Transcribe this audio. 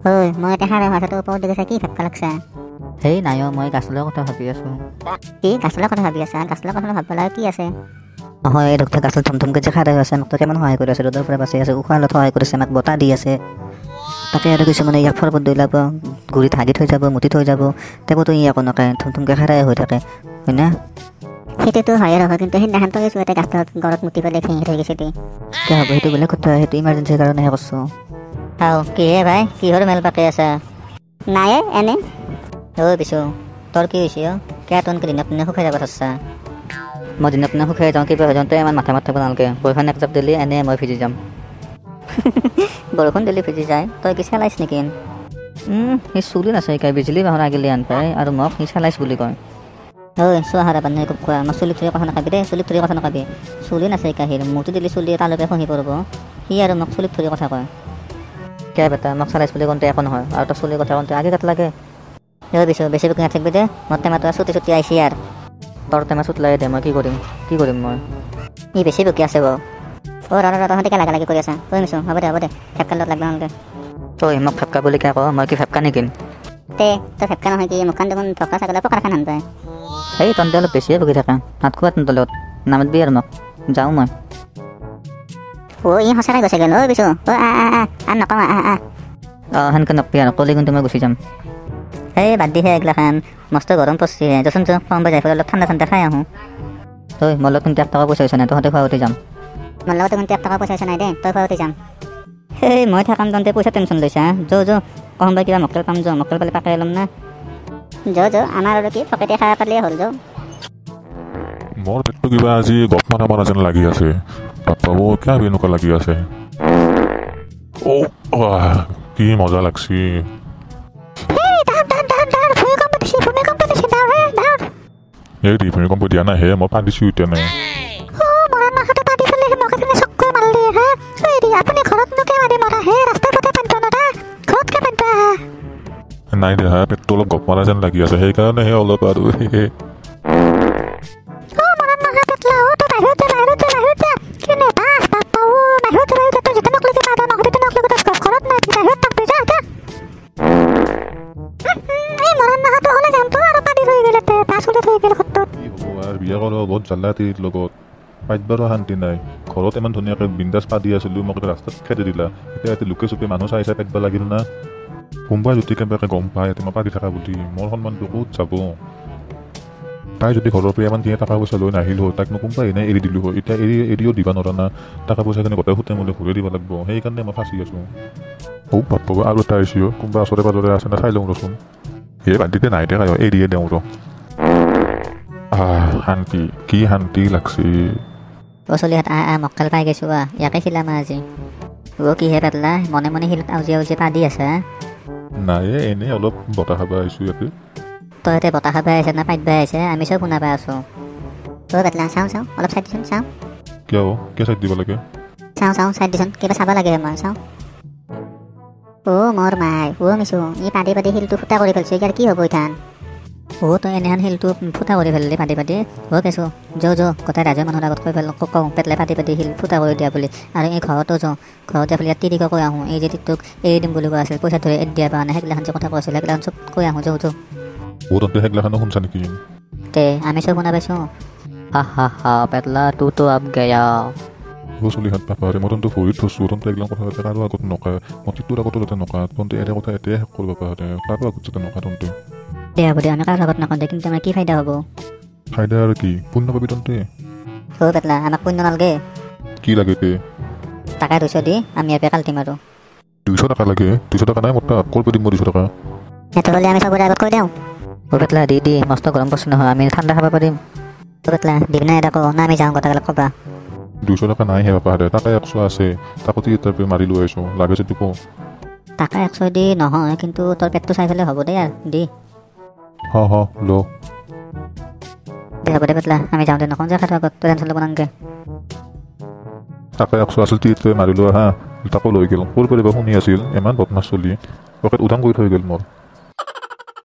ঐ মই এতিয়া সাৰে ভাষাটো ওপৰত দেখিছা কি ভাবকা লাগছা সেই নাই মই গাছলৰ কথা ভাবি আছোঁ। কি গাছলৰ কথা ভাবি আছা গাছলৰ কথা ভাবিব লগা কি আছে নহয় এই ডক্টৰ গাছল থমথমকৈ যে খাই আছে মোক কিমান সহায় কৰি আছে ৰ'দৰ পৰা বাচি আছে উশাহ লোৱাত সহায় কৰিছে আমাক বতাহ দি আছে তাকে আৰু কিছুমানে ইয়াক ফৰবত ধৰি ল'ব গুৰিত হাগি থৈ যাব মুঠি থৈ যাব তেওঁতো ই একো নকয় থমথমকৈ খাৰাই হৈ থাকে হয় না সেইটোতো হয়ে ৰ'ব কিন্তু সেইদিনাখন তই চোৱাতে গাছৰ গড়ত মুতি পেলাই ভেঙি থৈ গৈছে দেই কিয় হ'ব সেইটো বেলেগ কথা সেইটো ইমাৰ্জেঞ্চিৰ কাৰণেহে কৈছোঁ আও কিহে ভাই কিহৰ মেল পাতি আছা নাই এনে ঐ পিছু তোৰ কি হৈছে কিয় তোনকে দিনক দিনে শুকাই যাব ধৰছা মই দিনক দিনে শুকাই যাওঁ কিবা হৈ যাওঁতে ইমান মাথা মাৰিব নালাগে বৰষুণ এক জাপ দিলে এনে মই ভিজি যাম বৰষুণ দিলে ভিজি যায় তই কি চেলাইছ নেকি সি চুলি নাচাই বিজুলী বাহৰ আগিলি আন পায় আৰু মোক সি চেলাইছ বুলি কয় ঐ চোৱাহাৰা মানুহে খুব কোৱা মই চুলিত ধৰি কথা নাখাবি দেই চুলিত ধৰি কথা নাখাবি চুলি নাচাই কাহিৰ মূৰটো দিলে চুলি তালৈকে খহি পৰিব সি আৰু মোক চুলিত ধৰি কথা কয় কিয় বেটা মোক চেলাইছ বুলি কওঁতে একো নহয় আৰু তোৰ চুলিৰ কথা কওঁতে আগে কাট লাগে পিছু বেছি বুকি নাথাকিবি দে মোৰ টেমাটো চুটি চুটি আহিছে আৰু তোৰ টেমা চুটলাই দে মই কি কৰিম মই ই বেছি বুকি আছে বাৰু তহঁতে কেলা লাগি কৰি আছা তই মিছো হ'ব দে ফেপকাৰ লগত লাগবা নালাগে তই মোক ফেপকা বুলি কিয় কওঁ মই কি ফেপকা নেকি তই ফেপকা নহয় কি মুখখন দেখোন থকা ছাগলৰ পকাৰ খান পায় সেই তহঁতে অলপ বেছিয়ে বকি থাকা হাত খোৱা তহঁতৰ লগত নামাতবি আৰু মোক যাওঁ মই ই সঁচাকৈ গৈছে গ'ল পিছু আৰু নকওঁ সেনেকৈ নকবি আৰু ক'লে কিন্তু মই গুচি যাম এই বাদ দিহে এইগিলাখান মস্ত গৰম পৰছিহে যচোন কম যাই ফেলে অলপ ঠাণ্ডা ঠাণ্ডা খাই আহোঁ তই মোৰ লগত কিন্তু 1 টকা পইচা হৈছে নাই তহঁতে খোৱা উঠি যাম মোৰ লগতে কিন্তু 1 টকা পইচা হৈছে নাই দেই তই খোৱাতে যাম সেই মই থাকাম তহঁতে পইচা টেনশ্যন লৈছা কম বা কিবা মক্কেল পাম মক্কেল পালে পাকাই ল'ম না আমাৰ আৰু কি পকেটে খাই পালে হ'ল মোৰ পেটটো কিবা আজি গপ মাৰা যেন লাগি আছে বাপ্পাও কিয় এনেকুৱা লাগি আছে কি মজা লাগছি এই ভূমিকম্প দিয়া নাই হে মই পাতিছো এতিয়া নাই নাই দে হা পেটটো অলপ গপ মাৰা যেন লাগি আছে সেইকাৰণেহে অলপ আৰু বিয়া কৰা বহুত জাল্লাতিৰ লগত পাতিবাৰো শান্তি নাই ঘৰত ইমান ধুনীয়াকৈ বিন্দাছ পাতি আছিলোঁ মোক ৰাস্তাত খেদি দিলা এতিয়া ইয়াতে লোকে চুকে মানুহ চাই পাতিব লাগিল না কোনোবাই যদি কেনেবাকৈ গম পায় তোমাৰ পাতি থকা বুলি মোৰ সন্মানটো ক'ত যাব তাই যদি ঘৰৰ পৰা ইমান দিয়ে টকা পইচা লৈ নাহিল হয় তাইক মই কোনোবাই এনেই এৰি দিলোঁ হয় এতিয়া এৰিও দিব নোৱাৰা না টকা পইচাখিনি গোটেই সুতে মোলে ঘূৰাই দিব লাগিব সেইকাৰণে মই ফাঁচি আছোঁ বাপ্পা আৰু এটা আহিছোঁ কোনোবা ওচৰে পাজৰে আছে না চাই লওঁ ৰচোন সেই বান্তিতে নাই দেখাই এৰিয়ে দিওঁ ৰ শান্তি কি শান্তি লাগছি চলিহাত মক্কেল পাই গৈছোঁ ইয়াকে খিলাম আজি কিহে পাতলা মনে মনে শিলত আউজি পাদি আছা নাই এনেই অলপ বতাহ খাব আহিছোঁ ইয়াতে তই ইয়াতে বতাহ খাব আহিছে না পাতিব আহিছে আমি চব শুনা পাই আছোঁ তই পাতলা চাওঁ অলপ চাই দিচোন চাওঁ কিয় চাই দিব লাগে চাওঁ চাই দিচোন কিবা চাব লাগে মই চাওঁ মোৰ মাই মিছো ই পাতি শিলটো ফুটা কৰি পেলাইছোঁ ইয়াৰ কি হ'ব ইথান তই এনেহেন শিলটো ফুটা কৰি পেলালি পাতি কেছো গোটেই ৰাজ্যৰ মানুহৰ আগত কৈ কওঁ পেটলাই পাতি শিল ফুটা কৰি দিয়া বুলি আৰু এই ঘৰতো ঘৰত যাই পেলাই ইয়াত তিৰিকৈ কৈ আহোঁ এই যে তোক এৰি দিম বুলি কৈ আছিল পইচা ধৰি এৰি দিয়া পৰা নাই সেইগিলাখান যে কথা কৈছিল সেইগিলাখান চব কৈ আহোঁ সেইগিলাখানো শুনছা নেকি আমি চব শুনা পাইছোঁ পেটলা তো আব গয়া চলিহাত পাপাৰে মই তহঁতে ভৰিত থৈছোঁ তহঁতে এইগিলাক কথা পাতে কাৰো আগত নকয় মতিটোৰ আগতো যাতে নকয় তহঁতে এটা কথা এতিয়াই শেষ কৰিব পাৰা কাৰো আগত যাতে নকয় তহঁতে হ'ব দে আমি কাৰো আগত নকওঁ দে কিন্তু আমাৰ কি ফাইদা হ'ব ফাইদা আৰু কি পুণ্য পাবি তহঁতে পেটলা আমাক পুণ্য নালাগে কি লাগে টাকা 200 দি আমি ইয়াৰ পৰা কাল্টিম আৰু 200 টকা লাগে 200 টকা নাই মোৰ তাত ক'ৰ পৰা দিম মই 200 টকা সেইটো হ'লে আমি চবৰে আগত কৈ দিওঁ পেটলা দি মস্ত গৰম পৰছে নহয় আমি ঠাণ্ডা খাব পাৰিম পেটলা দিবি নাই এটা কওঁ না আমি যাওঁ গোটেইবিলাক ক'বা 200 টকা নাই হে পাপাৰে টাকা 100 আছে তাকো তাৰ পৰা মাৰি লৈ আহিছোঁ লাগে যদি কওঁ টাকা 100 দি নহয় কিন্তু তোৰ পেটটো চাই পেলাই হ'ব দে দি ল হ'ব দে পেটলা আমি যাওঁতে নকওঁ যে খাটো আগত তই টেনশ্যন ল'ব নালাগে টাকা 100 আছিল মাৰি লোৱা তাকো লৈ গ'ল ক'ৰ পৰা শুনি আছিল ইমান বদমাছ চলি পকেট উদাং কৰি থৈ গ'ল মোৰ